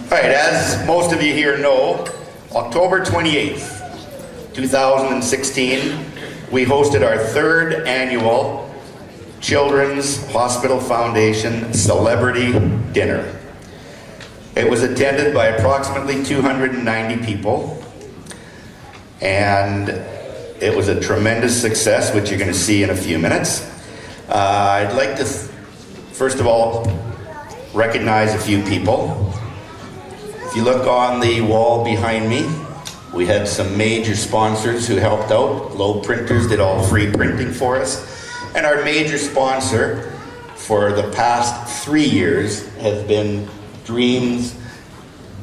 All right, as most of you here know, October 28th, 2016, we hosted our third annual Children's Hospital Foundation Celebrity Dinner. It was attended by approximately 290 people, and it was a tremendous success, which you're going to see in a few minutes. I'd like to, first of all, recognize a few people. If you look on the wall behind me, we had some major sponsors who helped out. Globe Printers did all free printing for us. And our major sponsor for the past 3 years has been Dreams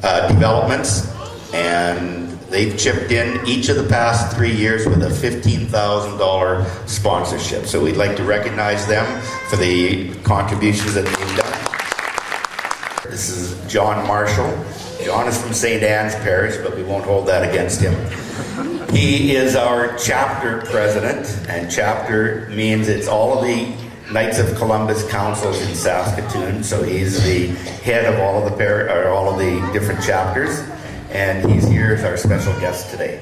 Developments, and they've chipped in each of the past 3 years with a $15,000 sponsorship. So we'd like to recognize them for the contributions that they've done. This is John Marshall. John is from St. Anne's Parish, but we won't hold that against him. He is our chapter president, and chapter means it's all of the Knights of Columbus councils in Saskatoon. So he's the head of all of the different chapters, and he's here as our special guest today.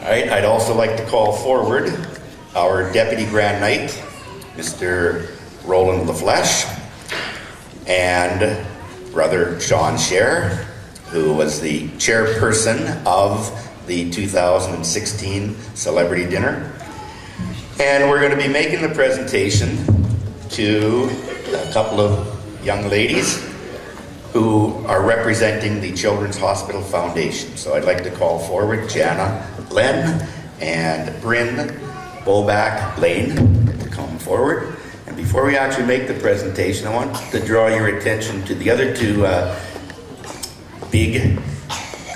All right, I'd also like to call forward our Deputy Grand Knight, Mr. Roland LaFleche, and Brother Sean Scher, who was the chairperson of the 2016 Celebrity Dinner. And we're going to be making the presentation to a couple of young ladies who are representing the Children's Hospital Foundation. So I'd like to call forward Jana Glenn and Bryn Bobak Lane to come forward. And before we actually make the presentation, I want to draw your attention to the other two big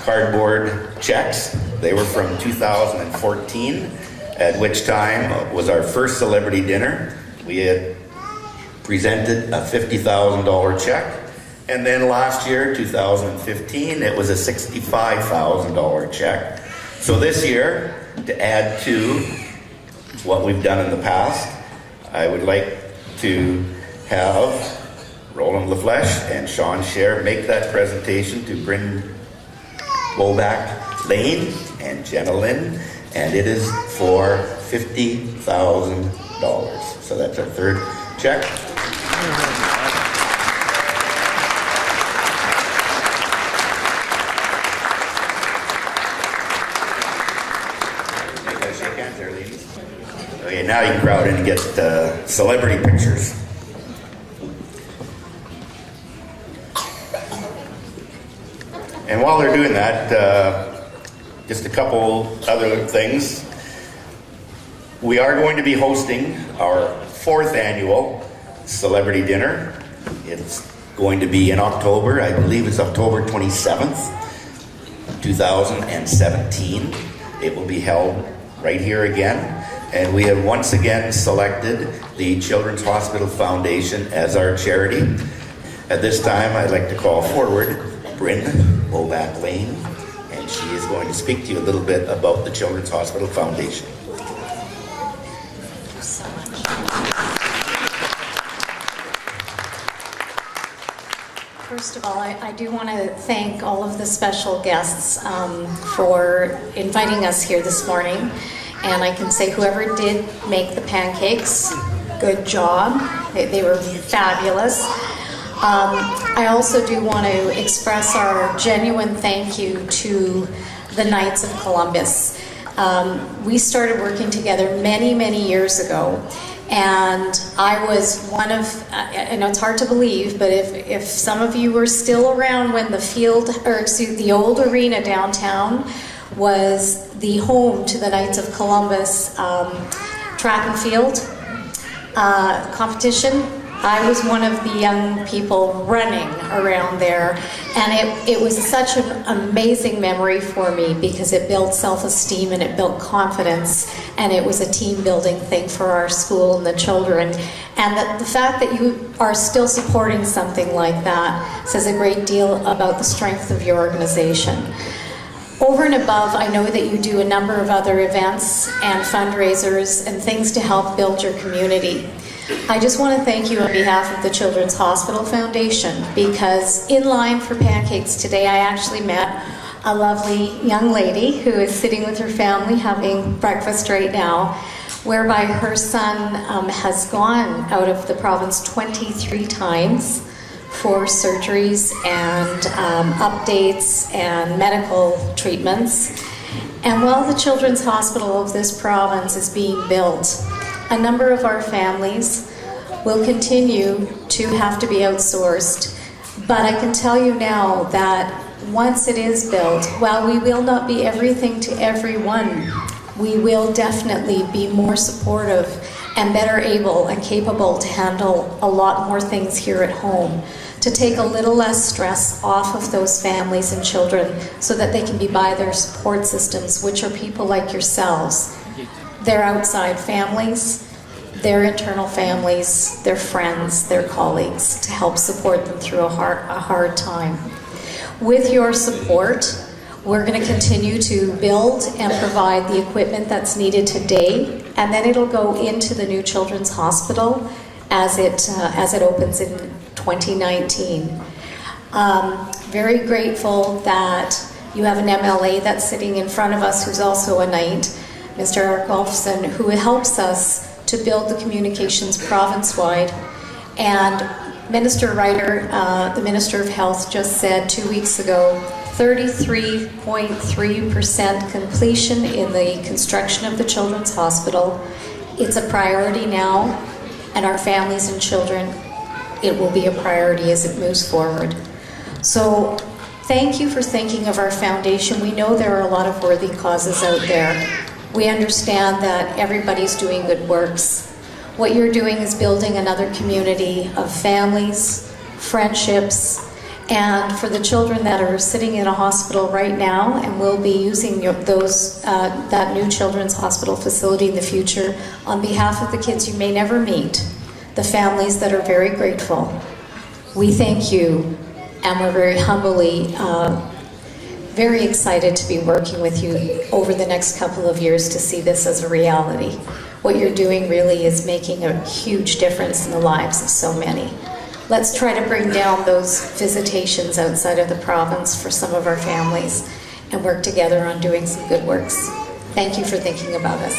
cardboard checks. They were from 2014, at which time was our first celebrity dinner. We had presented a $50,000 check. And then last year, 2015, it was a $65,000 check. So this year, to add to what we've done in the past, I would like to have Roland LaFleche and Sean Scher make that presentation to Bryn Bobak Lane and Jenna Lynn, and it is for $50,000. So that's our third check. Make a shake hands there, ladies. Okay, now you can crowd in and get celebrity pictures. And while they're doing that, just a couple other things. We are going to be hosting our 4th annual Celebrity Dinner. It's going to be in October. I believe it's October 27th, 2017. It will be held right here again. And we have once again selected the Children's Hospital Foundation as our charity. At this time, I'd like to call forward Bryn Bobak Lane, and she is going to speak to you a little bit about the Children's Hospital Foundation. Thank you so much. First of all, I do want to thank all of the special guests for inviting us here this morning. And I can say whoever did make the pancakes, good job. They were fabulous. I also do want to express our genuine thank you to the Knights of Columbus. We started working together many, many years ago, and I was one of, I know it's hard to believe, but if some of you were still around when the old arena downtown was the home to the Knights of Columbus track and field competition, I was one of the young people running around there, and it was such an amazing memory for me because it built self-esteem and it built confidence, and it was a team-building thing for our school and the children. And that the fact that you are still supporting something like that says a great deal about the strength of your organization. Over and above, I know that you do a number of other events and fundraisers and things to help build your community. I just want to thank you on behalf of the Children's Hospital Foundation, because in line for pancakes today, I actually met a lovely young lady who is sitting with her family having breakfast right now, whereby her son has gone out of the province 23 times for surgeries and updates and medical treatments. And while the Children's Hospital of this province is being built, a number of our families will continue to have to be outsourced. But I can tell you now that once it is built, while we will not be everything to everyone, we will definitely be more supportive and better able and capable to handle a lot more things here at home, to take a little less stress off of those families and children so that they can be by their support systems, which are people like yourselves. Their outside families, their internal families, their friends, their colleagues, to help support them through a hard time. With your support, we're going to continue to build and provide the equipment that's needed today, and then it'll go into the new Children's Hospital as it opens in 2019. Very grateful that you have an MLA that's sitting in front of us who's also a knight, Mr. Eric Olfson, who helps us to build the communications province-wide. And Minister Ryder, the Minister of Health, just said 2 weeks ago, 33.3% completion in the construction of the Children's Hospital. It's a priority now, and our families and children, it will be a priority as it moves forward. So thank you for thinking of our foundation. We know there are a lot of worthy causes out there. We understand that everybody's doing good works. What you're doing is building another community of families, friendships, and for the children that are sitting in a hospital right now and will be using that new Children's Hospital facility in the future, on behalf of the kids you may never meet, the families that are very grateful, we thank you, and we're very humbly very excited to be working with you over the next couple of years to see this as a reality. What you're doing really is making a huge difference in the lives of so many. Let's try to bring down those visitations outside of the province for some of our families and work together on doing some good works. Thank you for thinking about us.